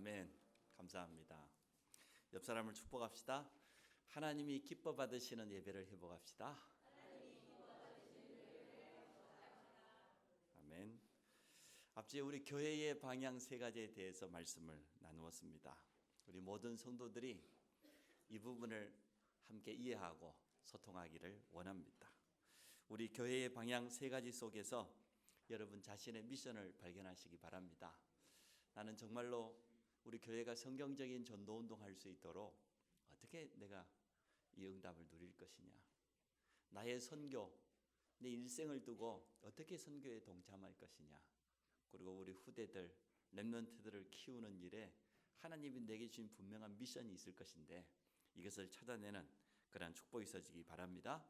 아멘. 감사합니다. 옆 사람을 축복합시다. 하나님이 기뻐 받으시는 예배를 회복합시다. 아멘. 앞주에 우리 교회의 방향 세 가지에 대해서 말씀을 나누었습니다. 우리 모든 성도들이 이 부분을 함께 이해하고 소통하기를 원합니다. 우리 교회의 방향 세 가지 속에서 여러분 자신의 미션을 발견하시기 바랍니다. 나는 정말로 우리 교회가 성경적인 전도운동 할 수 있도록 어떻게 내가 이 응답을 누릴 것이냐, 나의 선교, 내 일생을 두고 어떻게 선교에 동참할 것이냐, 그리고 우리 후대들, 렘넌트들을 키우는 일에 하나님이 내게 주신 분명한 미션이 있을 것인데 이것을 찾아내는 그러한 축복이 있어지기 바랍니다.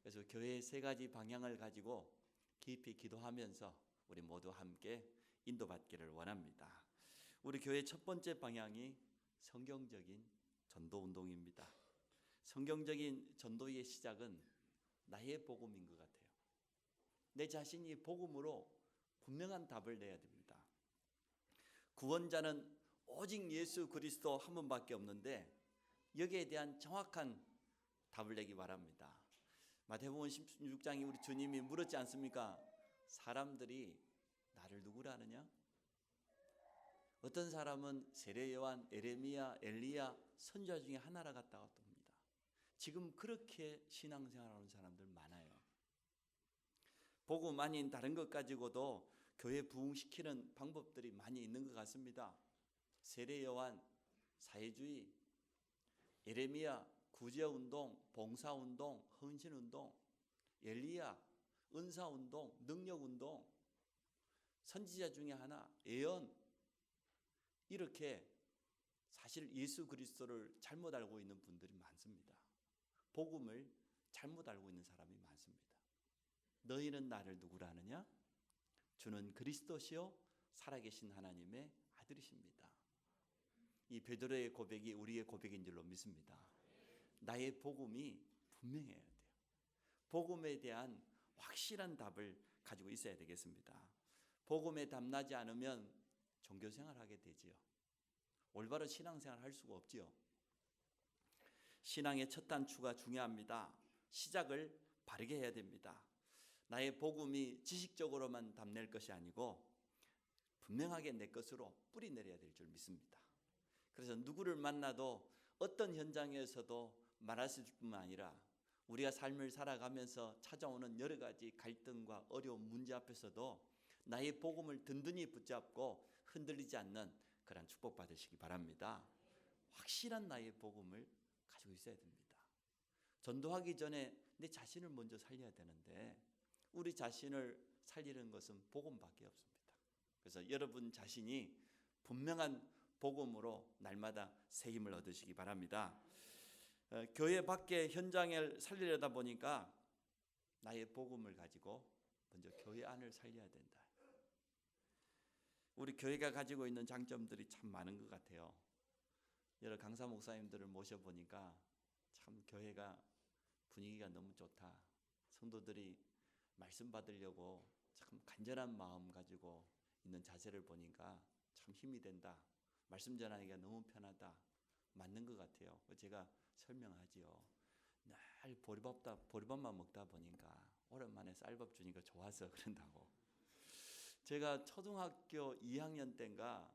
그래서 교회의 세 가지 방향을 가지고 깊이 기도하면서 우리 모두 함께 인도받기를 원합니다. 우리 교회 첫 번째 방향이 성경적인 전도운동입니다. 성경적인 전도의 시작은 나의 복음인 것 같아요. 내 자신이 복음으로 분명한 답을 내야 됩니다. 구원자는 오직 예수 그리스도 한 분밖에 없는데 여기에 대한 정확한 답을 내기 바랍니다. 마태복음 16장에 우리 주님이 물었지 않습니까? 사람들이 나를 누구라 하느냐? 어떤 사람은 세례 요한, 에레미야, 엘리야 선지자 중에 하나라 갔다고 합니다. 지금 그렇게 신앙생활하는 사람들 많아요. 복음 아닌 다른 것 가지고도 교회 부흥시키는 방법들이 많이 있는 것 같습니다. 세례 요한, 사회주의, 에레미야, 구제운동, 봉사운동, 헌신운동, 엘리야, 은사운동, 능력운동, 선지자 중에 하나, 예언, 이렇게 사실 예수 그리스도를 잘못 알고 있는 분들이 많습니다. 복음을 잘못 알고 있는 사람이 많습니다. 너희는 나를 누구라 하느냐? 주는 그리스도시요 살아계신 하나님의 아들이십니다. 이 베드로의 고백이 우리의 고백인 줄로 믿습니다. 나의 복음이 분명해야 돼요. 복음에 대한 확실한 답을 가지고 있어야 되겠습니다. 복음에 답나지 않으면 종교생활 하게 되지요. 올바른 신앙생활 할 수가 없지요. 신앙의 첫 단추가 중요합니다. 시작을 바르게 해야 됩니다. 나의 복음이 지식적으로만 답낼 것이 아니고 분명하게 내 것으로 뿌리 내려야 될 줄 믿습니다. 그래서 누구를 만나도 어떤 현장에서도 말할 수 있을 뿐만 아니라 우리가 삶을 살아가면서 찾아오는 여러 가지 갈등과 어려운 문제 앞에서도 나의 복음을 든든히 붙잡고 흔들리지 않는 그런 축복 받으시기 바랍니다. 확실한 나의 복음을 가지고 있어야 됩니다. 전도하기 전에 내 자신을 먼저 살려야 되는데 우리 자신을 살리는 것은 복음밖에 없습니다. 그래서 여러분 자신이 분명한 복음으로 날마다 새 힘을 얻으시기 바랍니다. 교회 밖의 현장을 살리려다 보니까 나의 복음을 가지고 먼저 교회 안을 살려야 된다. 우리 교회가 가지고 있는 장점들이 참 많은 것 같아요. 여러 강사 목사님들을 모셔보니까 참 교회가 분위기가 너무 좋다. 성도들이 말씀 받으려고 참 간절한 마음 가지고 있는 자세를 보니까 참 힘이 된다. 말씀 전하기가 너무 편하다. 맞는 것 같아요. 제가 설명하지요. 날 보리밥만 먹다 보니까 오랜만에 쌀밥 주니까 좋아서 그런다고. 제가 초등학교 2학년 때인가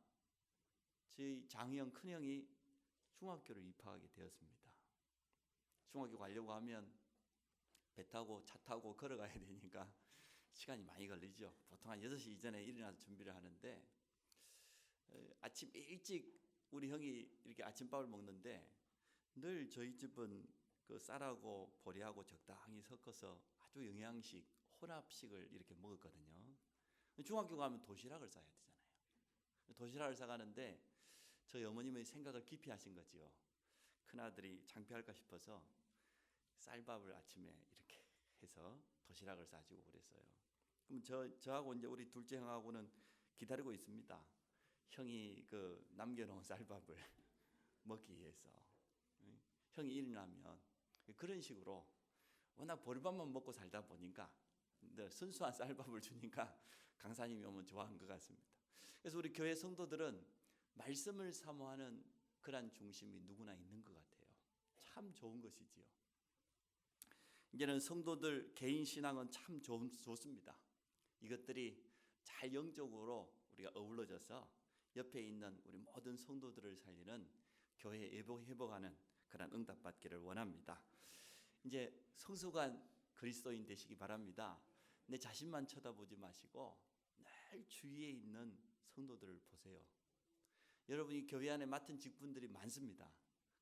저희 장형 큰형이 중학교를 입학하게 되었습니다. 중학교 가려고 하면 배 타고 차 타고 걸어가야 되니까 시간이 많이 걸리죠. 보통 한 6시 이전에 일어나서 준비를 하는데 아침 일찍 우리 형이 이렇게 아침밥을 먹는데 늘 저희 집은 그 쌀하고 보리하고 적당히 섞어서 아주 영양식, 혼합식을 이렇게 먹었거든요. 중학교 가면 도시락을 싸야 되잖아요. 도시락을 싸가는데 저희 어머님의 생각을 깊이 하신 거지요. 큰아들이 창피할까 싶어서 쌀밥을 아침에 이렇게 해서 도시락을 싸주고 그랬어요. 그럼 저하고 이제 우리 둘째 형하고는 기다리고 있습니다. 형이 그 남겨놓은 쌀밥을 먹기 위해서. 형이 일어나면 그런 식으로 워낙 보리밥만 먹고 살다 보니까 순수한 쌀밥을 주니까 강사님이 오면 좋아한 것 같습니다. 그래서 우리 교회 성도들은 말씀을 사모하는 그런 중심이 누구나 있는 것 같아요. 참 좋은 것이지요. 이제는 성도들 개인 신앙은 참 좋습니다. 이것들이 잘 영적으로 우리가 어우러져서 옆에 있는 우리 모든 성도들을 살리는 교회 회복하는 그런 응답 받기를 원합니다. 이제 성숙한 그리스도인 되시기 바랍니다. 내 자신만 쳐다보지 마시고 늘 주위에 있는 성도들을 보세요. 여러분이 교회 안에 맡은 직분들이 많습니다.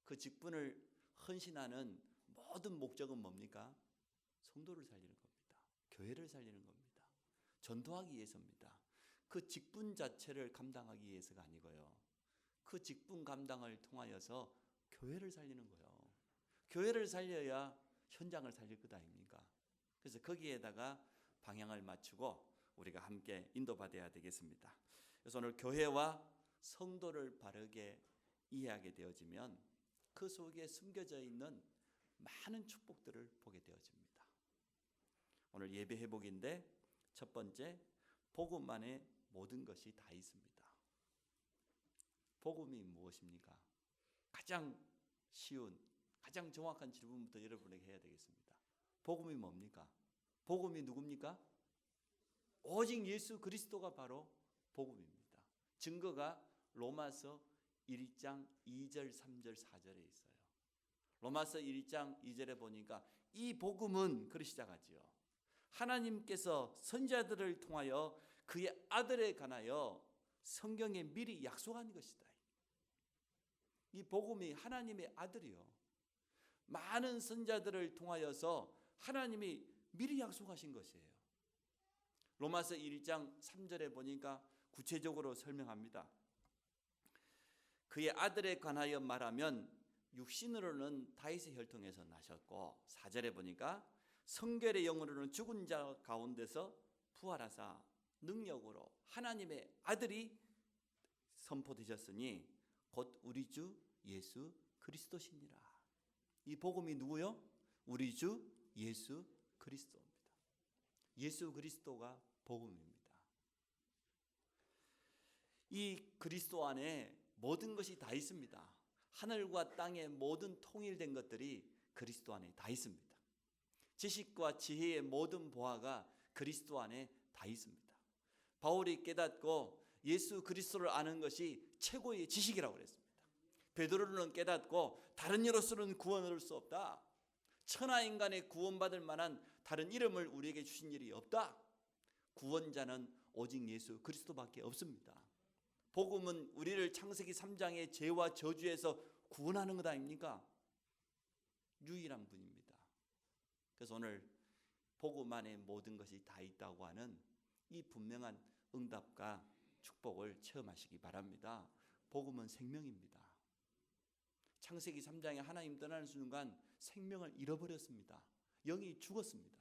그 직분을 헌신하는 모든 목적은 뭡니까? 성도를 살리는 겁니다. 교회를 살리는 겁니다. 전도하기 위해서입니다. 그 직분 자체를 감당하기 위해서가 아니고요. 그 직분 감당을 통하여서 교회를 살리는 거예요. 교회를 살려야 현장을 살릴 것 아닙니까? 그래서 거기에다가 방향을 맞추고 우리가 함께 인도받아야 되겠습니다. 그래서 오늘 교회와 성도를 바르게 이해하게 되어지면 그 속에 숨겨져 있는 많은 축복들을 보게 되어집니다. 오늘 예배 회복인데 첫 번째, 복음 안에 모든 것이 다 있습니다. 복음이 무엇입니까? 가장 쉬운, 가장 정확한 질문부터 여러분에게 해야 되겠습니다. 복음이 뭡니까? 복음이 누굽니까? 오직 예수 그리스도가 바로 복음입니다. 증거가 로마서 1장 2절, 3절, 4절에 있어요. 로마서 1장 2절에 보니까 이 복음은 그렇게 시작하지요. 하나님께서 선지자들을 통하여 그의 아들에 관하여 성경에 미리 약속한 것이다. 이 복음이 하나님의 아들이요. 많은 선지자들을 통하여서 하나님이 미리 약속하신 것이에요. 로마서 1장 3절에 보니까 구체적으로 설명합니다. 그의 아들에 관하여 말하면 육신으로는 다윗의 혈통에서 나셨고 4절에 보니까 성결의 영으로는 죽은 자 가운데서 부활하사 능력으로 하나님의 아들이 선포되셨으니 곧 우리 주 예수 그리스도시니라. 이 복음이 누구요? 우리 주 예수 그리스도입니다. 예수 그리스도가 복음입니다. 이 그리스도 안에 모든 것이 다 있습니다. 하늘과 땅의 모든 통일된 것들이 그리스도 안에 다 있습니다. 지식과 지혜의 모든 보화가 그리스도 안에 다 있습니다. 바울이 깨닫고 예수 그리스도를 아는 것이 최고의 지식이라고 그랬습니다. 베드로는 깨닫고 다른 이로서는 구원을 얻을 수 없다. 천하 인간의 구원받을 만한 다른 이름을 우리에게 주신 일이 없다. 구원자는 오직 예수 그리스도밖에 없습니다. 복음은 우리를 창세기 3장의 죄와 저주에서 구원하는 것 아닙니까? 유일한 분입니다. 그래서 오늘 복음 안에 모든 것이 다 있다고 하는 이 분명한 응답과 축복을 체험하시기 바랍니다. 복음은 생명입니다. 창세기 3장에 하나님 떠나는 순간 생명을 잃어버렸습니다. 영이 죽었습니다.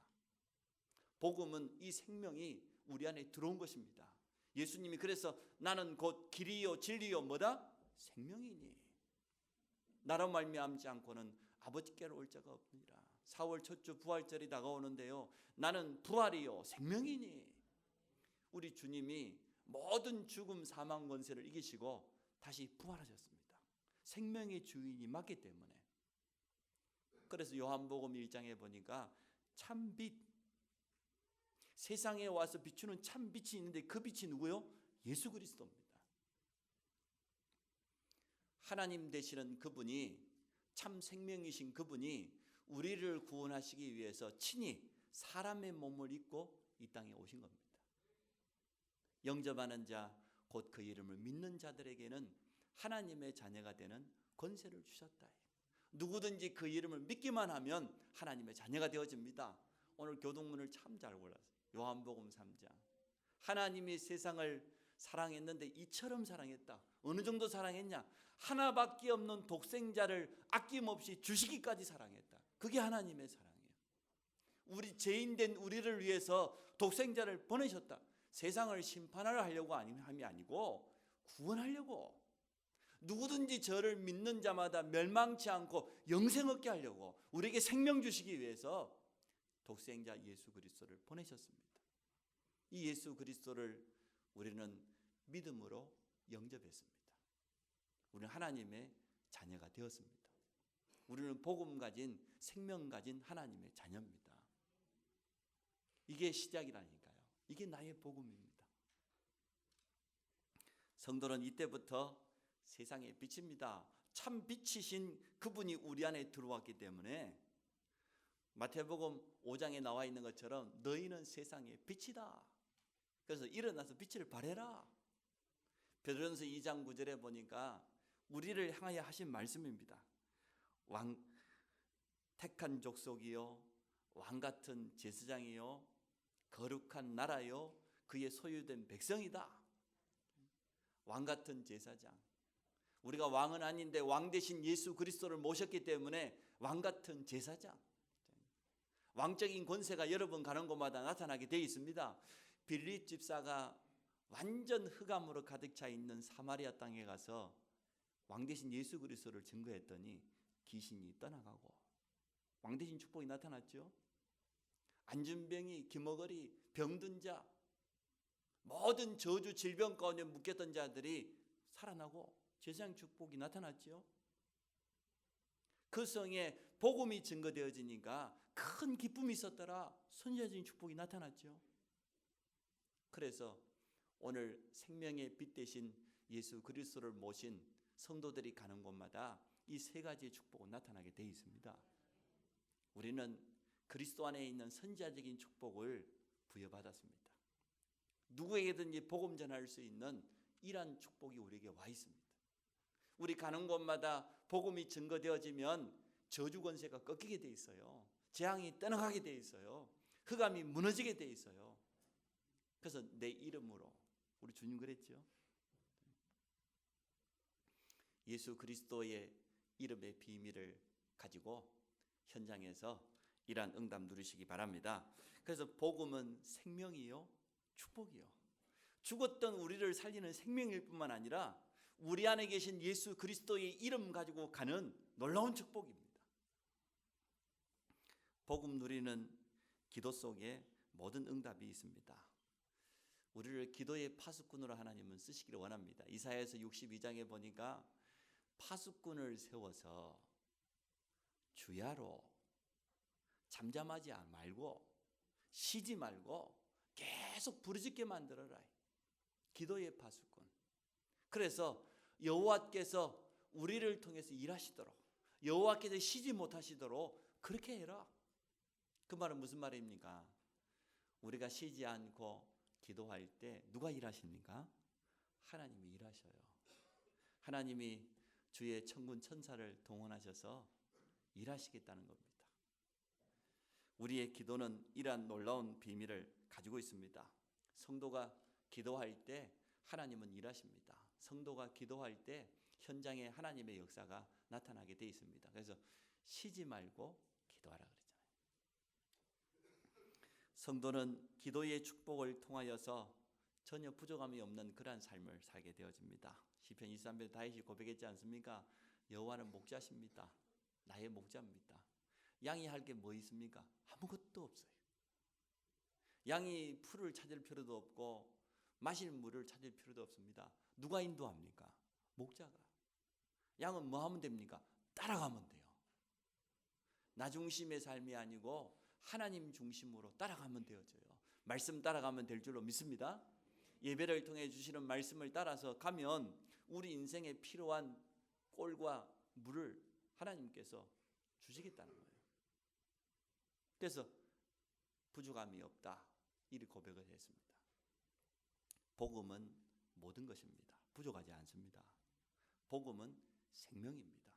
복음은 이 생명이 우리 안에 들어온 것입니다. 예수님이 그래서 나는 곧 길이요 진리요 뭐다? 생명이니 나로 말미암지 않고는 아버지께로 올 자가 없느니라. 4월 첫 주 부활절이 다가오는데요. 나는 부활이요 생명이니. 우리 주님이 모든 죽음 사망 권세를 이기시고 다시 부활하셨습니다. 생명의 주인이 맞기 때문에. 그래서 요한복음 1장에 보니까 참빛, 세상에 와서 비추는 참 빛이 있는데 그 빛이 누구요? 예수 그리스도입니다. 하나님 되시는 그분이, 참 생명이신 그분이 우리를 구원하시기 위해서 친히 사람의 몸을 입고 이 땅에 오신 겁니다. 영접하는 자, 곧 그 이름을 믿는 자들에게는 하나님의 자녀가 되는 권세를 주셨다. 누구든지 그 이름을 믿기만 하면 하나님의 자녀가 되어집니다. 오늘 교동문을 참 잘 골랐어요. 요한복음 3장. 하나님이 세상을 사랑했는데 이처럼 사랑했다. 어느 정도 사랑했냐? 하나밖에 없는 독생자를 아낌없이 주시기까지 사랑했다. 그게 하나님의 사랑이에요. 우리 죄인된 우리를 위해서 독생자를 보내셨다. 세상을 심판하려고 함이 아니고 구원하려고. 누구든지 저를 믿는 자마다 멸망치 않고 영생 얻게 하려고 우리에게 생명 주시기 위해서 독생자 예수 그리스도를 보내셨습니다. 이 예수 그리스도를 우리는 믿음으로 영접했습니다. 우리는 하나님의 자녀가 되었습니다. 우리는 복음 가진 생명 가진 하나님의 자녀입니다. 이게 시작이라니까요. 이게 나의 복음입니다. 성도는 이때부터 세상의 빛입니다. 참 빛이신 그분이 우리 안에 들어왔기 때문에 마태복음 5장에 나와 있는 것처럼 너희는 세상의 빛이다. 그래서 일어나서 빛을 발해라. 베드로전서 2장 9절에 보니까 우리를 향하여 하신 말씀입니다. 택한 족속이요 왕같은 제사장이요 거룩한 나라요 그의 소유된 백성이다. 왕같은 제사장. 우리가 왕은 아닌데 왕 대신 예수 그리스도를 모셨기 때문에 왕같은 제사장. 왕적인 권세가 여러분 가는 곳마다 나타나게 되어 있습니다. 빌립 집사가 완전 흑암으로 가득 차 있는 사마리아 땅에 가서 왕 대신 예수 그리스도를 증거했더니 귀신이 떠나가고 왕 대신 축복이 나타났죠. 안진병이, 기머거리, 병든 자, 모든 저주 질병 가운데 묶였던 자들이 살아나고 제사장 축복이 나타났죠. 그 성에 복음이 증거되어지니까 큰 기쁨이 있었더라. 선지자적인 축복이 나타났죠. 그래서 오늘 생명의 빛 대신 예수 그리스도를 모신 성도들이 가는 곳마다 이 세 가지의 축복은 나타나게 되어 있습니다. 우리는 그리스도 안에 있는 선지자적인 축복을 부여받았습니다. 누구에게든지 복음 전할 수 있는 이러한 축복이 우리에게 와 있습니다. 우리 가는 곳마다 복음이 증거되어지면 저주 권세가 꺾이게 돼 있어요. 재앙이 떠나가게 돼 있어요. 흑암이 무너지게 돼 있어요. 그래서 내 이름으로 우리 주님 그랬죠. 예수 그리스도의 이름의 비밀을 가지고 현장에서 이러한 응답 누리시기 바랍니다. 그래서 복음은 생명이요 축복이요. 죽었던 우리를 살리는 생명일 뿐만 아니라 우리 안에 계신 예수 그리스도의 이름 가지고 가는 놀라운 축복입니다. 복음 누리는 기도 속에 모든 응답이 있습니다. 우리를 기도의 파수꾼으로 하나님은 쓰시기를 원합니다. 이사야서 62장에 보니까 파수꾼을 세워서 주야로 잠잠하지 말고 쉬지 말고 계속 부르짖게 만들어라. 기도의 파수꾼. 그래서 여호와께서 우리를 통해서 일하시도록, 여호와께서 쉬지 못하시도록 그렇게 해라. 그 말은 무슨 말입니까? 우리가 쉬지 않고 기도할 때 누가 일하십니까? 하나님이 일하셔요. 하나님이 주의 천군 천사를 동원하셔서 일하시겠다는 겁니다. 우리의 기도는 이러한 놀라운 비밀을 가지고 있습니다. 성도가 기도할 때 하나님은 일하십니다. 성도가 기도할 때 현장에 하나님의 역사가 나타나게 되어 있습니다. 그래서 쉬지 말고 기도하라 그랬잖아요. 성도는 기도의 축복을 통하여서 전혀 부족함이 없는 그러한 삶을 살게 되어집니다. 시편 23편 다윗이 고백했지 않습니까? 여호와는 목자십니다. 나의 목자입니다. 양이 할 게 뭐 있습니까? 아무것도 없어요. 양이 풀을 찾을 필요도 없고 마실 물을 찾을 필요도 없습니다. 누가 인도합니까? 목자가. 양은 뭐 하면 됩니까? 따라가면 돼요. 나 중심의 삶이 아니고 하나님 중심으로 따라가면 되어져요. 말씀 따라가면 될 줄로 믿습니다. 예배를 통해 주시는 말씀을 따라서 가면 우리 인생에 필요한 꼴과 물을 하나님께서 주시겠다는 거예요. 그래서 부족함이 없다. 이리 고백을 했습니다. 복음은 모든 것입니다. 부족하지 않습니다. 복음은 생명입니다.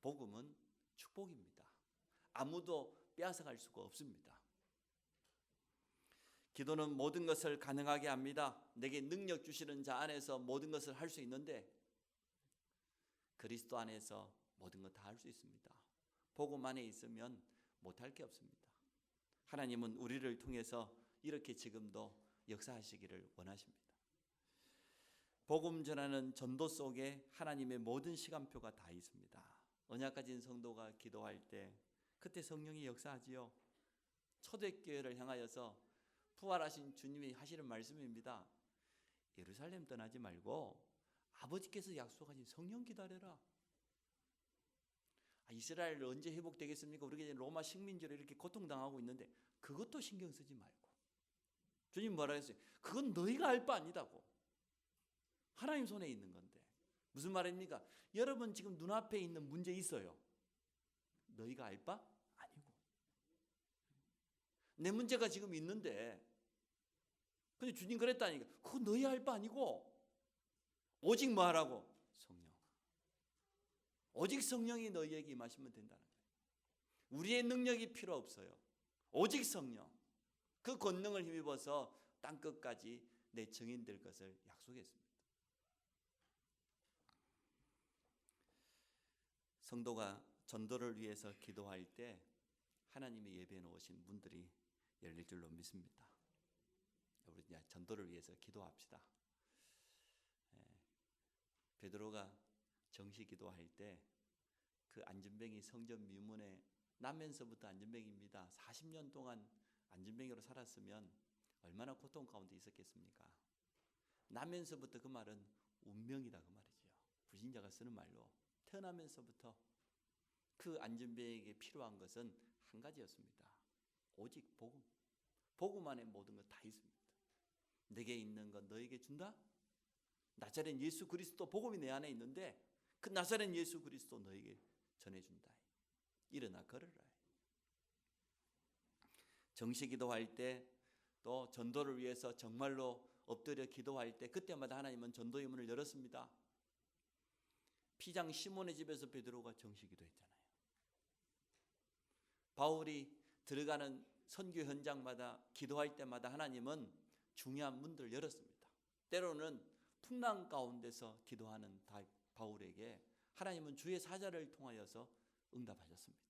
복음은 축복입니다. 아무도 빼앗아갈 수가 없습니다. 기도는 모든 것을 가능하게 합니다. 내게 능력 주시는 자 안에서 모든 것을 할 수 있는데 그리스도 안에서 모든 것 다 할 수 있습니다. 복음 안에 있으면 못할 게 없습니다. 하나님은 우리를 통해서 이렇게 지금도 역사하시기를 원하십니다. 복음 전하는 전도 속에 하나님의 모든 시간표가 다 있습니다. 언약 가진 성도가 기도할 때 그때 성령이 역사하지요. 초대교회를 향하여서 부활하신 주님이 하시는 말씀입니다. 예루살렘 떠나지 말고 아버지께서 약속하신 성령 기다려라. 이스라엘 언제 회복되겠습니까? 우리가 이제 로마 식민지로 이렇게 고통당하고 있는데 그것도 신경 쓰지 말고. 주님 뭐라 했어요? 그건 너희가 알 바 아니다고. 하나님 손에 있는 건데. 무슨 말입니까? 여러분 지금 눈앞에 있는 문제 있어요. 너희가 알 바 아니고. 내 문제가 지금 있는데 근데 주님 그랬다니까. 그거 너희 알 바 아니고 오직 뭐 하라고? 성령. 오직 성령이 너희에게 임하시면 된다는 거예요. 우리의 능력이 필요 없어요. 오직 성령. 그 권능을 힘입어서 땅끝까지 내 증인 될 것을 약속했습니다. 성도가 전도를 위해서 기도할 때 하나님의 예배에 놓으신 문들이 열릴 줄로 믿습니다. 우리 이제 전도를 위해서 기도합시다. 베드로가 정시 기도할 때 그 안전뱅이 성전 미문에 나면서부터 안전뱅이입니다. 40년 동안 안전뱅이로 살았으면 얼마나 고통 가운데 있었겠습니까? 나면서부터 그 말은 운명이다 그 말이죠. 불신자가 쓰는 말로 태어나면서부터 그 안전뱅이에게 필요한 것은 한 가지였습니다. 오직 복음. 복음 안에 모든 것 다 있습니다. 내게 있는 것 너에게 준다? 나사렛 예수 그리스도 복음이 내 안에 있는데 그 나사렛 예수 그리스도 너에게 전해준다. 일어나 걸어라. 정시 기도할 때 또 전도를 위해서 정말로 엎드려 기도할 때 그때마다 하나님은 전도의 문을 열었습니다. 피장 시몬의 집에서 베드로가 정시 기도했잖아요. 바울이 들어가는 선교 현장마다 기도할 때마다 하나님은 중요한 문들을 열었습니다. 때로는 풍랑 가운데서 기도하는 바울에게 하나님은 주의 사자를 통하여서 응답하셨습니다.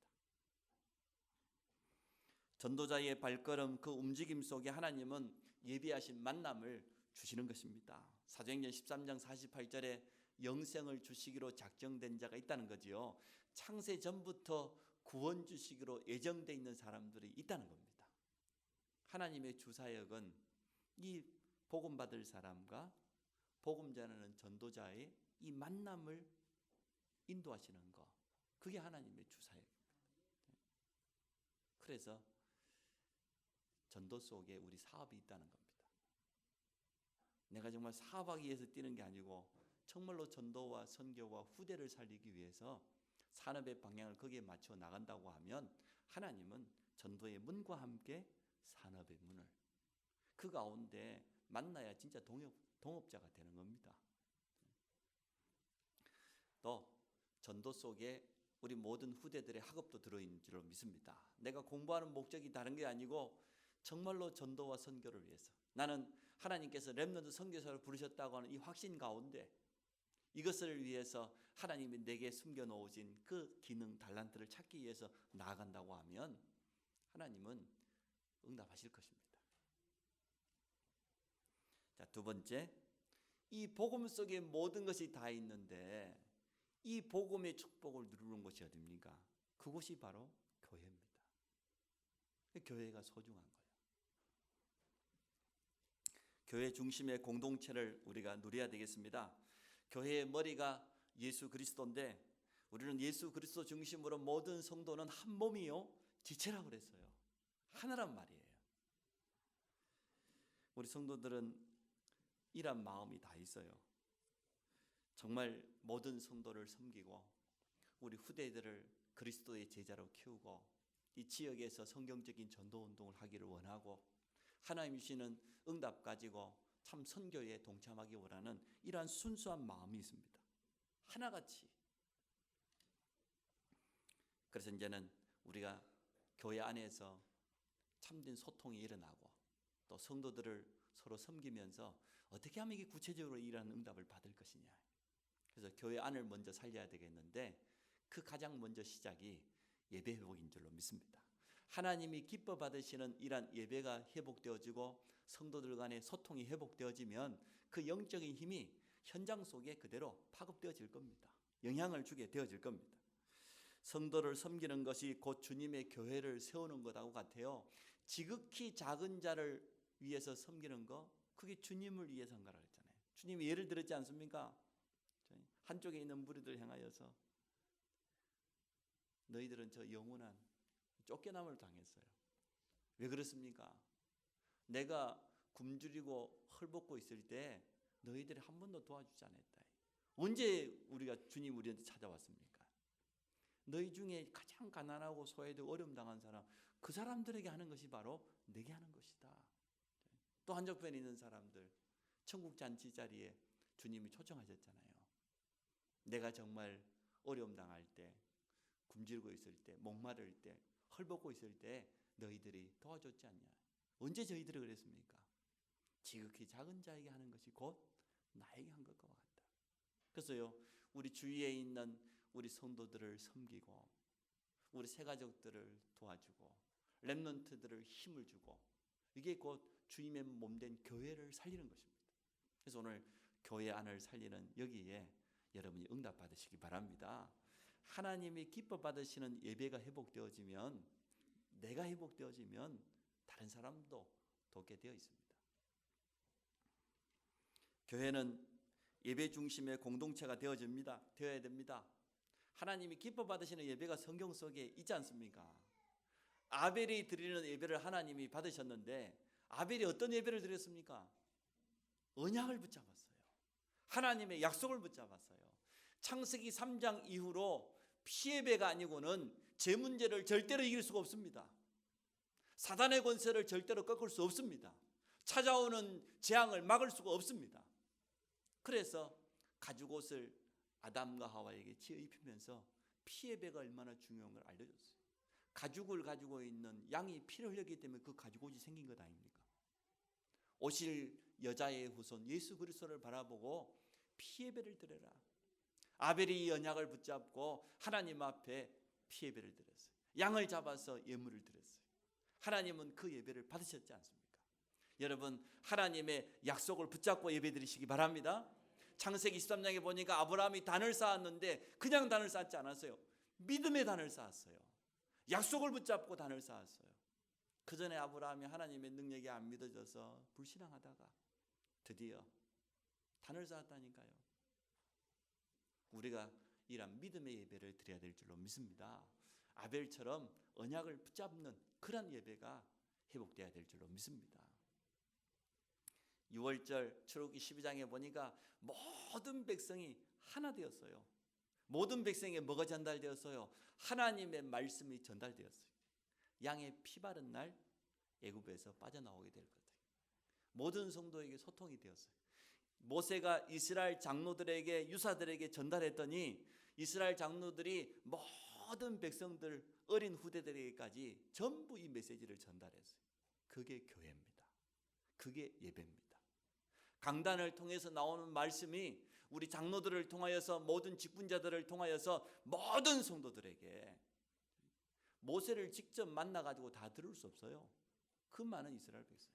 전도자의 발걸음 그 움직임 속에 하나님은 예비하신 만남을 주시는 것입니다. 사도행전 13장 48절에 영생을 주시기로 작정된 자가 있다는 거지요. 창세 전부터 구원 주시기로 예정되어 있는 사람들이 있다는 겁니다. 하나님의 주사역은 이 복음 받을 사람과 복음 전하는 전도자의 이 만남을 인도하시는 것, 그게 하나님의 주사역입니다. 그래서 전도 속에 우리 사업이 있다는 겁니다. 내가 정말 사업하기 위해서 뛰는 게 아니고 정말로 전도와 선교와 후대를 살리기 위해서 산업의 방향을 거기에 맞춰 나간다고 하면 하나님은 전도의 문과 함께 산업의 문을 그 가운데 만나야 진짜 동업자가 되는 겁니다. 또 전도 속에 우리 모든 후대들의 학업도 들어있는 줄로 믿습니다. 내가 공부하는 목적이 다른 게 아니고 정말로 전도와 선교를 위해서 나는 하나님께서 렘넌트 선교사를 부르셨다고 하는 이 확신 가운데 이것을 위해서 하나님이 내게 숨겨놓으신 그 기능, 달란트를 찾기 위해서 나아간다고 하면 하나님은 응답하실 것입니다. 자, 두 번째, 이 복음 속에 모든 것이 다 있는데 이 복음의 축복을 누리는 곳이 어디입니까? 그곳이 바로 교회입니다. 교회가 소중한 거예요. 교회 중심의 공동체를 우리가 누려야 되겠습니다. 교회의 머리가 예수 그리스도인데 우리는 예수 그리스도 중심으로 모든 성도는 한 몸이요 지체라고 그랬어요. 하나란 말이에요. 우리 성도들은 이런 마음이 다 있어요. 정말 모든 성도를 섬기고 우리 후대들을 그리스도의 제자로 키우고 이 지역에서 성경적인 전도 운동을 하기를 원하고 하나님 주시는 응답 가지고 참 선교에 동참하기 원하는 이러한 순수한 마음이 있습니다. 하나같이. 그래서 이제는 우리가 교회 안에서 참된 소통이 일어나고 또 성도들을 서로 섬기면서 어떻게 하면 이게 구체적으로 이러한 응답을 받을 것이냐. 그래서 교회 안을 먼저 살려야 되겠는데 그 가장 먼저 시작이 예배 회복인 줄로 믿습니다. 하나님이 기뻐 받으시는 이러한 예배가 회복되어지고 성도들 간의 소통이 회복되어지면 그 영적인 힘이 현장 속에 그대로 파급되어질 겁니다. 영향을 주게 되어질 겁니다. 성도를 섬기는 것이 곧 주님의 교회를 세우는 것하고 같아요. 지극히 작은 자를 위해서 섬기는 거 그게 주님을 위해서 한 거라 그랬잖아요. 주님이 예를 들었지 않습니까? 한쪽에 있는 무리들 향하여서 너희들은 저 영원한 쫓겨남을 당했어요. 왜 그렇습니까? 내가 굶주리고 헐벗고 있을 때 너희들이 한 번도 도와주지 않았다. 언제 우리가 주님 우리한테 찾아왔습니까? 너희 중에 가장 가난하고 소외되고 어려움 당한 사람, 그 사람들에게 하는 것이 바로 내게 하는 것이다. 또 한쪽편에 있는 사람들, 천국 잔치 자리에 주님이 초청하셨잖아요. 내가 정말 어려움 당할 때, 굶주리고 있을 때, 목마를 때, 헐벗고 있을 때 너희들이 도와줬지 않냐. 언제 저희들이 그랬습니까? 지극히 작은 자에게 하는 것이 곧 나에게 한 것과 같다. 그래서요, 우리 주위에 있는 우리 성도들을 섬기고, 우리 새가족들을 도와주고, 렘넌트들을 힘을 주고, 이게 곧 주님의 몸된 교회를 살리는 것입니다. 그래서 오늘 교회 안을 살리는 여기에 여러분이 응답받으시기 바랍니다. 하나님이 기뻐 받으시는 예배가 회복되어지면, 내가 회복되어지면 다른 사람도 돕게 되어 있습니다. 교회는 예배 중심의 공동체가 되어야 됩니다. 하나님이 기뻐 받으시는 예배가 성경 속에 있지 않습니까? 아벨이 드리는 예배를 하나님이 받으셨는데 아벨이 어떤 예배를 드렸습니까? 언약을 붙잡았어요. 하나님의 약속을 붙잡았어요. 창세기 3장 이후로 피예배가 아니고는 제 문제를 절대로 이길 수가 없습니다. 사단의 권세를 절대로 꺾을 수 없습니다. 찾아오는 재앙을 막을 수가 없습니다. 그래서 가죽옷을 아담과 하와에게 지어 입히면서 피예배가 얼마나 중요한 걸 알려줬어요. 가죽을 가지고 있는 양이 피를 흘렸기 때문에 그 가죽옷이 생긴 것 아닙니까? 오실 여자의 후손 예수 그리스도를 바라보고 피예배를 드려라. 아벨이 이 언약을 붙잡고 하나님 앞에 피예배를 드렸어요. 양을 잡아서 예물을 드렸어요. 하나님은 그 예배를 받으셨지 않습니까? 여러분, 하나님의 약속을 붙잡고 예배드리시기 바랍니다. 창세기 23장에 보니까 아브라함이 단을 쌓았는데 그냥 단을 쌓지 않았어요. 믿음의 단을 쌓았어요. 약속을 붙잡고 단을 쌓았어요. 그 전에 아브라함이 하나님의 능력이 안 믿어져서 불신앙하다가 드디어 단을 쌓았다니까요. 우리가 이런 믿음의 예배를 드려야 될 줄로 믿습니다. 아벨처럼 언약을 붙잡는 그런 예배가 회복돼야 될 줄로 믿습니다. 6월절 출애굽기 12장에 보니까 모든 백성이 하나 되었어요. 모든 백성에게 뭐가 전달되었어요? 하나님의 말씀이 전달되었어요. 양의 피 바른 날 애굽에서 빠져나오게 될 것 같아요. 모든 성도에게 소통이 되었어요. 모세가 이스라엘 장로들에게 유사들에게 전달했더니 이스라엘 장로들이 모든 백성들 어린 후대들에게까지 전부 이 메시지를 전달했어요. 그게 교회입니다. 그게 예배입니다. 강단을 통해서 나오는 말씀이 우리 장로들을 통하여서 모든 직분자들을 통하여서 모든 성도들에게 모세를 직접 만나가지고 다 들을 수 없어요. 그 많은 이스라엘 백성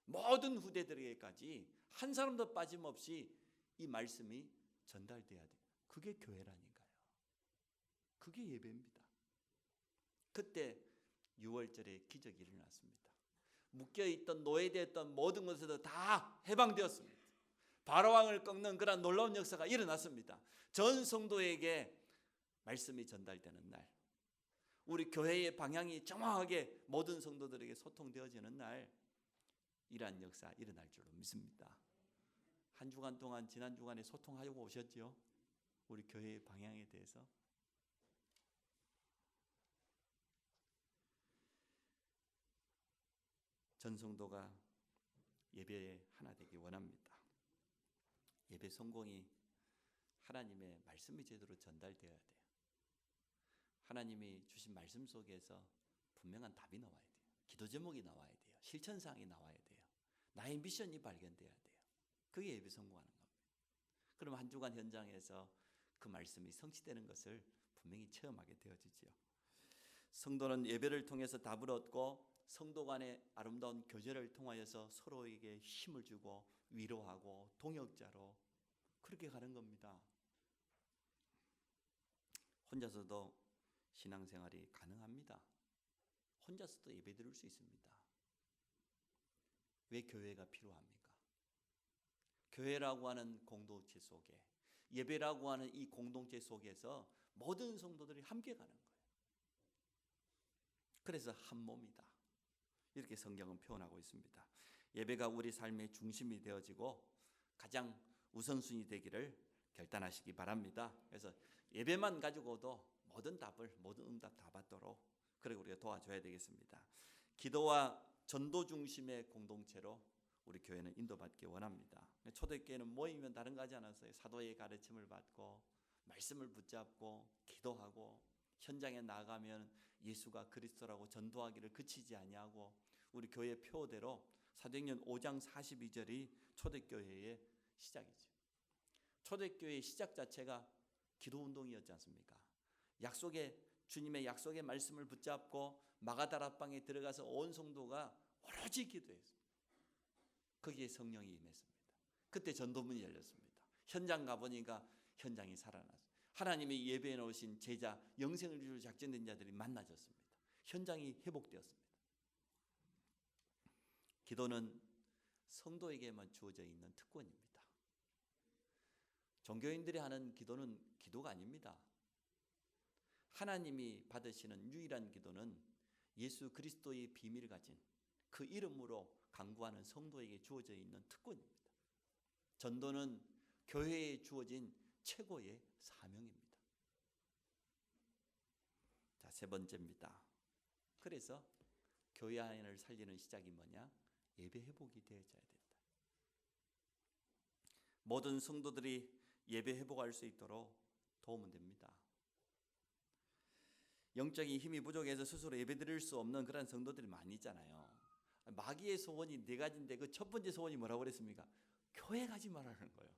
모든 후대들에게까지 한 사람도 빠짐없이 이 말씀이 전달돼야 돼요. 그게 교회라니까요. 그게 예배입니다. 그때 6월절에 기적이 일어났습니다. 묶여있던 노예되었던 모든 것에서 다 해방되었습니다. 바로왕을 꺾는 그런 놀라운 역사가 일어났습니다. 전 성도에게 말씀이 전달되는 날, 우리 교회의 방향이 정확하게 모든 성도들에게 소통되어지는 날, 이러한 역사 일어날 줄로 믿습니다. 한 주간 동안 지난 주간에 소통하고 오셨죠? 우리 교회의 방향에 대해서. 전 성도가 예배에 하나 되기 원합니다. 예배 성공이 하나님의 말씀이 제대로 전달되어야 돼요. 하나님이 주신 말씀 속에서 분명한 답이 나와야 돼요. 기도 제목이 나와야 돼요. 실천사항이 나와야 돼요. 나의 미션이 발견돼야 돼요. 그게 예배 성공하는 겁니다. 그럼 한 주간 현장에서 그 말씀이 성취되는 것을 분명히 체험하게 되어지죠. 성도는 예배를 통해서 답을 얻고 성도 간의 아름다운 교제를 통하여서 서로에게 힘을 주고 위로하고 동역자로 그렇게 가는 겁니다. 혼자서도 신앙생활이 가능합니다. 혼자서도 예배 드릴 수 있습니다. 왜 교회가 필요합니까? 교회라고 하는 공동체 속에, 예배라고 하는 이 공동체 속에서 모든 성도들이 함께 가는 거예요. 그래서 한 몸이다. 이렇게 성경은 표현하고 있습니다. 예배가 우리 삶의 중심이 되어지고 가장 우선순위 되기를 결단하시기 바랍니다. 그래서 예배만 가지고도 모든 답을, 모든 응답 다 받도록 그리고 우리가 도와줘야 되겠습니다. 기도와 전도 중심의 공동체로 우리 교회는 인도받기 원합니다. 초대교회는 모이면 다른 거 하지 않았어요. 사도의 가르침을 받고 말씀을 붙잡고 기도하고 현장에 나가면 예수가 그리스도라고 전도하기를 그치지 아니하고 우리 교회 표대로 사도행전 5장 42절이 초대교회의 시작이죠. 초대교회의 시작 자체가 기도운동이었지 않습니까? 주님의 약속의 말씀을 붙잡고 마가다락방에 들어가서 온 성도가 오로지 기도했습니다. 거기에 성령이 임했습니다. 그때 전도문이 열렸습니다. 현장 가보니까 현장이 살아났어요. 하나님의 예배에 놓으신 제자, 영생을 주려 작정된 자들이 만나졌습니다. 현장이 회복되었습니다. 기도는 성도에게만 주어져 있는 특권입니다. 종교인들이 하는 기도는 기도가 아닙니다. 하나님이 받으시는 유일한 기도는 예수 그리스도의 비밀을 가진 그 이름으로 간구하는 성도에게 주어져 있는 특권입니다. 전도는 교회에 주어진 최고의 사명입니다. 자, 세 번째입니다. 그래서 교회 안을 살리는 시작이 뭐냐? 예배 회복이 되어져야 된다. 모든 성도들이 예배 회복할 수 있도록 도우면 됩니다. 영적인 힘이 부족해서 스스로 예배 드릴 수 없는 그런 성도들이 많이 있잖아요. 마귀의 소원이 네 가지인데 그 첫 번째 소원이 뭐라고 그랬습니까? 교회 가지 말라는 거예요.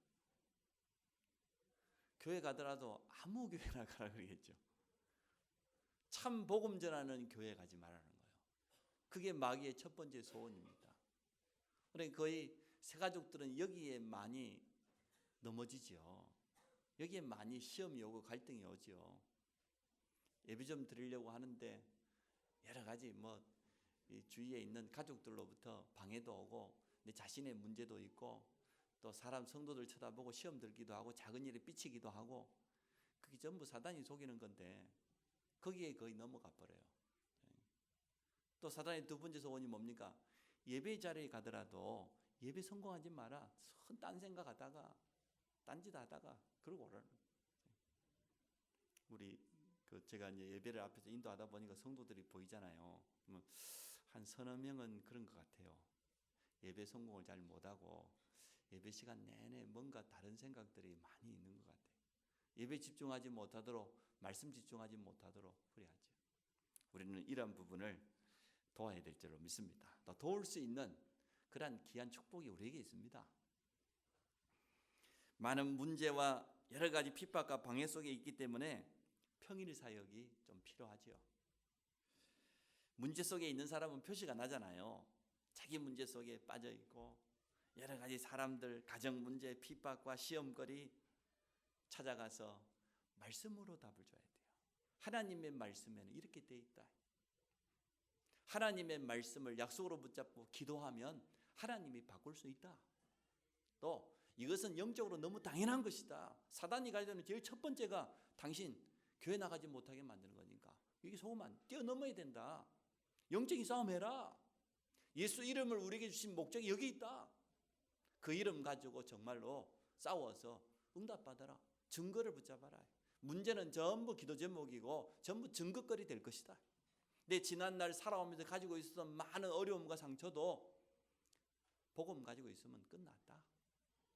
교회 가더라도 아무 교회나 가라 그러겠죠. 참 복음 전하는 교회 가지 말라는 거예요. 그게 마귀의 첫 번째 소원입니다. 그러니까 거의 새가족들은 여기에 많이 넘어지죠. 여기에 많이 시험이 오고 갈등이 오죠. 예배 좀 드리려고 하는데 여러 가지 주위에 있는 가족들로부터 방해도 오고 내 자신의 문제도 있고 또 사람 성도들 쳐다보고 시험 들기도 하고 작은 일에 삐치기도 하고 그게 전부 사단이 속이는 건데 거기에 거의 넘어가 버려요. 또 사단의 두 번째 소원이 뭡니까? 예배 자리에 가더라도 예배 성공하지 마라. 딴 생각하다가 딴짓 하다가 그러고 오라는 우리 제가 이제 예배를 앞에서 인도하다 보니까 성도들이 보이잖아요. 한 서너 명은 그런 것 같아요. 예배 성공을 잘 못하고 예배 시간 내내 뭔가 다른 생각들이 많이 있는 것 같아요. 예배 집중하지 못하도록 말씀 집중하지 못하도록 그래야죠. 우리는 이러한 부분을 도와야 될 줄로 믿습니다. 또 도울 수 있는 그러한 귀한 축복이 우리에게 있습니다. 많은 문제와 여러 가지 핍박과 방해 속에 있기 때문에 평일 사역이 좀 필요하죠. 문제 속에 있는 사람은 표시가 나잖아요. 자기 문제 속에 빠져 있고 여러 가지 사람들, 가정 문제, 핍박과 시험거리 찾아가서 말씀으로 답을 줘야 돼요. 하나님의 말씀에는 이렇게 돼 있다. 하나님의 말씀을 약속으로 붙잡고 기도하면 하나님이 바꿀 수 있다. 또 이것은 영적으로 너무 당연한 것이다. 사단이 가지는 제일 첫 번째가 당신 교회 나가지 못하게 만드는 거니까 이게 속으면 뛰어넘어야 된다. 영적인 싸움 해라. 예수 이름을 우리에게 주신 목적이 여기 있다. 그 이름 가지고 정말로 싸워서 응답받아라. 증거를 붙잡아라. 문제는 전부 기도 제목이고 전부 증거거리 될 것이다. 내 지난날 살아오면서 가지고 있었던 많은 어려움과 상처도 복음 가지고 있으면 끝났다.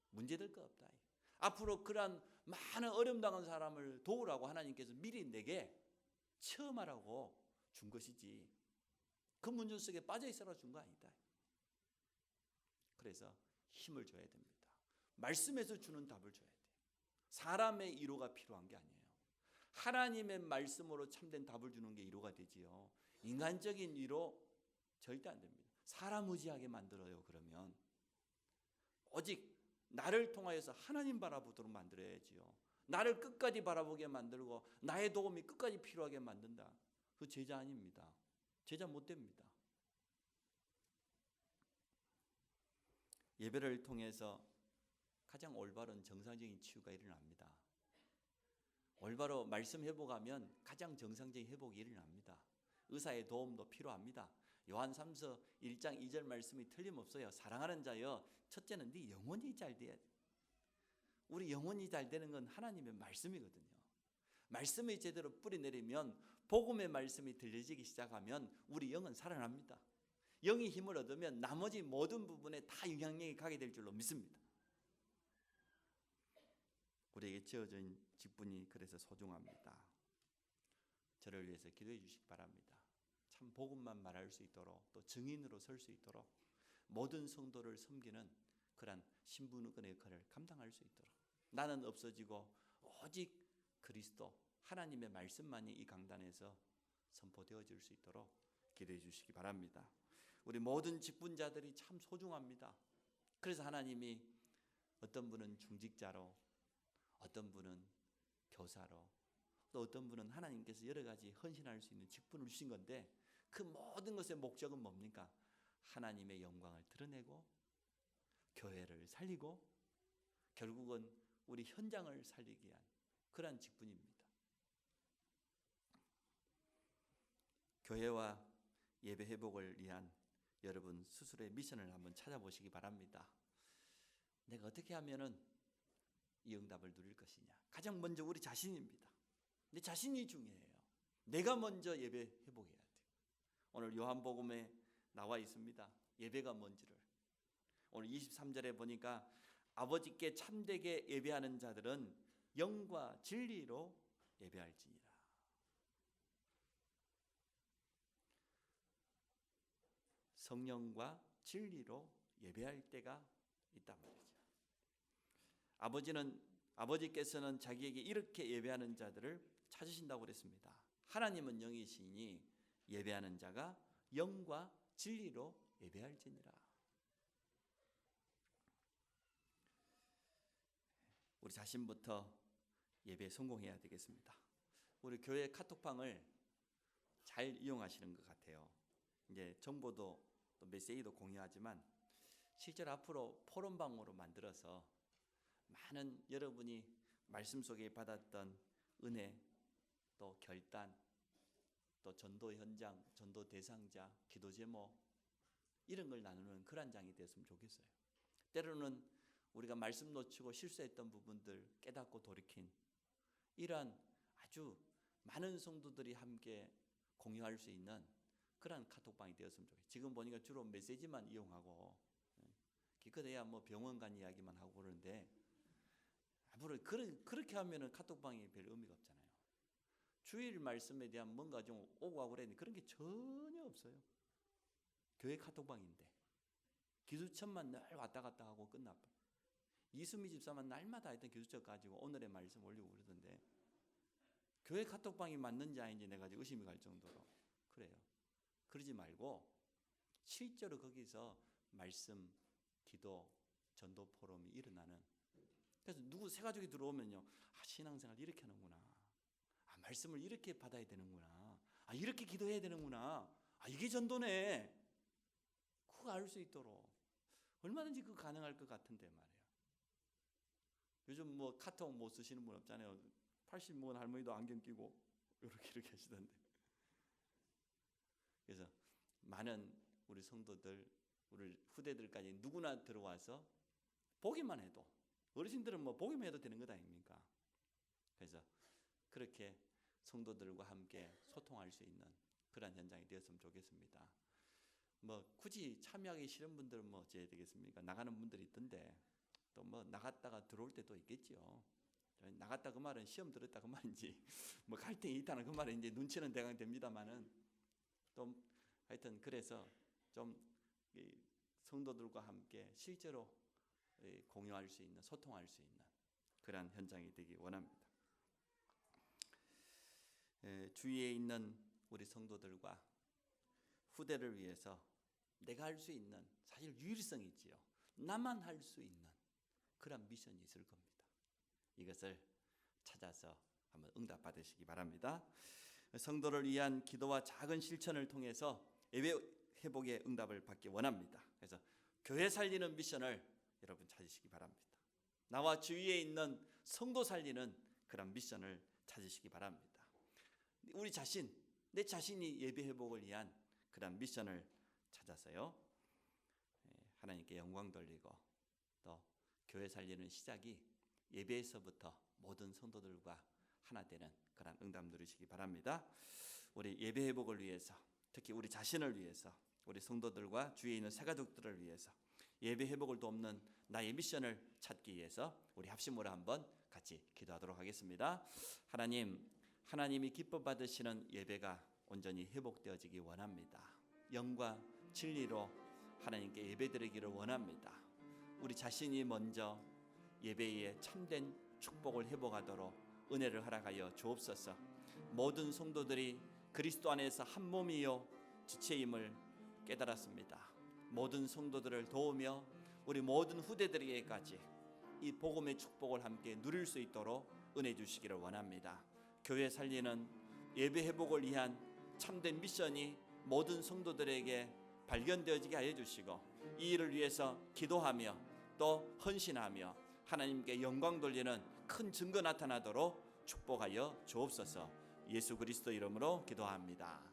문제될 거 없다. 앞으로 그러한 많은 어려움 당한 사람을 도우라고 하나님께서 미리 내게 체험하라고 준 것이지 그 문제 속에 빠져 있으라고 준 거 아니다. 그래서 힘을 줘야 됩니다. 말씀에서 주는 답을 줘야 돼요. 사람의 위로가 필요한 게 아니에요. 하나님의 말씀으로 참된 답을 주는 게 위로가 되지요. 인간적인 위로 절대 안 됩니다. 사람 의지하게 만들어요. 그러면 오직 나를 통하여서 하나님 바라보도록 만들어야지요. 나를 끝까지 바라보게 만들고 나의 도움이 끝까지 필요하게 만든다. 그 제자 아닙니다. 제자 못 됩니다. 예배를 통해서 가장 올바른 정상적인 치유가 일어납니다. 올바로 말씀 회복하면 가장 정상적인 회복이 일어납니다. 의사의 도움도 필요합니다. 요한 3서 1장 2절 말씀이 틀림없어요. 사랑하는 자여, 첫째는 네 영혼이 잘 돼야 돼. 우리 영혼이 잘 되는 건 하나님의 말씀이거든요. 말씀이 제대로 뿌리 내리면, 복음의 말씀이 들려지기 시작하면 우리 영은 살아납니다. 영이 힘을 얻으면 나머지 모든 부분에 다 영향력이 가게 될 줄로 믿습니다. 우리에게 지어진 직분이 그래서 소중합니다. 저를 위해서 기도해 주시기 바랍니다. 참 복음만 말할 수 있도록, 또 증인으로 설 수 있도록, 모든 성도를 섬기는 그런 신부의 역할을 감당할 수 있도록, 나는 없어지고 오직 그리스도 하나님의 말씀만이 이 강단에서 선포되어질 수 있도록 기도해 주시기 바랍니다. 우리 모든 직분자들이 참 소중합니다. 그래서 하나님이 어떤 분은 중직자로, 어떤 분은 교사로, 또 어떤 분은 하나님께서 여러 가지 헌신할 수 있는 직분을 주신 건데, 그 모든 것의 목적은 뭡니까? 하나님의 영광을 드러내고 교회를 살리고 결국은 우리 현장을 살리기 위한 그러한 직분입니다. 교회와 예배 회복을 위한 여러분 스스로의 미션을 한번 찾아보시기 바랍니다. 내가 어떻게 하면은 이 응답을 누릴 것이냐? 가장 먼저 우리 자신입니다. 내 자신이 중요해요. 내가 먼저 예배 회복해야 돼요. 오늘 요한복음에 나와 있습니다. 예배가 뭔지를. 오늘 23절에 보니까 아버지께 참되게 예배하는 자들은 영과 진리로 예배할지니라. 성령과 진리로 예배할 때가 있단 말이죠. 아버지께서는 자기에게 이렇게 예배하는 자들을 찾으신다고 그랬습니다. 하나님은 영이시니 예배하는 자가 영과 진리로 예배할지니라. 우리 자신부터 예배에 성공해야 되겠습니다. 우리 교회 카톡방을 잘 이용하시는 것 같아요. 이제 정보도 또 메시지도 공유하지만 실제로 앞으로 포럼방으로 만들어서 많은 여러분이 말씀 속에 받았던 은혜, 또 결단, 또 전도 현장, 전도 대상자, 기도 제목 이런 걸 나누는 그런 장이 되었으면 좋겠어요. 때로는 우리가 말씀 놓치고 실수했던 부분들 깨닫고 돌이킨 이러한 아주 많은 성도들이 함께 공유할 수 있는 그런 카톡방이 되었으면 좋겠어요. 지금 보니까 주로 메시지만 이용하고 기껏해야 뭐 병원 간 이야기만 하고 그러는데 앞으로 그렇게 하면은 카톡방이 별 의미가 없잖아요. 주일 말씀에 대한 뭔가 좀 오고 가고 그랬는데 그런 게 전혀 없어요. 교회 카톡방인데 기수천만 늘 왔다 갔다 하고 끝나봐. 이수미 집사만 날마다 했던 기수천 가지고 오늘의 말씀 올리고 그러던데 교회 카톡방이 맞는지 아닌지 내가 의심이 갈 정도로 그래요. 그러지 말고 실제로 거기서 말씀, 기도, 전도 포럼이 일어나는. 그래서 누구 새 가족이 들어오면요, 신앙생활 이렇게 하는구나. 말씀을 이렇게 받아야 되는구나. 이렇게 기도해야 되는구나. 이게 전도네. 그거 알 수 있도록 얼마든지 그거 가능할 것 같은데 말이에요. 요즘 뭐 카톡 못 쓰시는 분 없잖아요. 80 먹은 할머니도 안경 끼고 이렇게 하시던데. 그래서 많은 우리 성도들, 우리 후대들까지 누구나 들어와서 보기만 해도, 어르신들은 뭐 보기만 해도 되는 것 아닙니까? 그래서 그렇게 성도들과 함께 소통할 수 있는 그런 현장이 되었으면 좋겠습니다. 뭐 굳이 참여하기 싫은 분들은 뭐 어찌해야 되겠습니까? 나가는 분들이 있던데 또 뭐 나갔다가 들어올 때도 있겠죠. 나갔다 그 말은 시험 들었다 그 말인지 뭐 갈등이 있다는 그 말은 이제 눈치는 대강 됩니다만은 또 하여튼 그래서 좀 성도들과 함께 실제로 공유할 수 있는, 소통할 수 있는 그러한 현장이 되기 원합니다. 주위에 있는 우리 성도들과 후대를 위해서 내가 할 수 있는, 사실 유일성이 있지요. 나만 할 수 있는 그런 미션이 있을 겁니다. 이것을 찾아서 한번 응답받으시기 바랍니다. 성도를 위한 기도와 작은 실천을 통해서 예배 회복의 응답을 받기 원합니다. 그래서 교회 살리는 미션을 여러분 찾으시기 바랍니다. 나와 주위에 있는 성도 살리는 그런 미션을 찾으시기 바랍니다. 우리 자신, 내 자신이 예배 회복을 위한 그런 미션을 찾아서요, 하나님께 영광 돌리고 또 교회 살리는 시작이 예배에서부터 모든 성도들과 하나 되는 그런 응답 누리시기 바랍니다. 우리 예배 회복을 위해서, 특히 우리 자신을 위해서, 우리 성도들과 주위에 있는 새가족들을 위해서 예배 회복을 돕는 나의 미션을 찾기 위해서 우리 합심으로 한번 같이 기도하도록 하겠습니다. 하나님이 기뻐 받으시는 예배가 온전히 회복되어지기 원합니다. 영과 진리로 하나님께 예배드리기를 원합니다. 우리 자신이 먼저 예배에 참된 축복을 회복하도록 은혜를 허락하여 주옵소서. 모든 성도들이 그리스도 안에서 한 몸이요 지체임을 깨달았습니다. 모든 성도들을 도우며 우리 모든 후대들에게까지 이 복음의 축복을 함께 누릴 수 있도록 은혜 주시기를 원합니다. 교회 살리는 예배 회복을 위한 참된 미션이 모든 성도들에게 발견되어지게 하여 주시고, 이 일을 위해서 기도하며 또 헌신하며 하나님께 영광 돌리는 큰 증거 나타나도록 축복하여 주옵소서. 예수 그리스도 이름으로 기도합니다.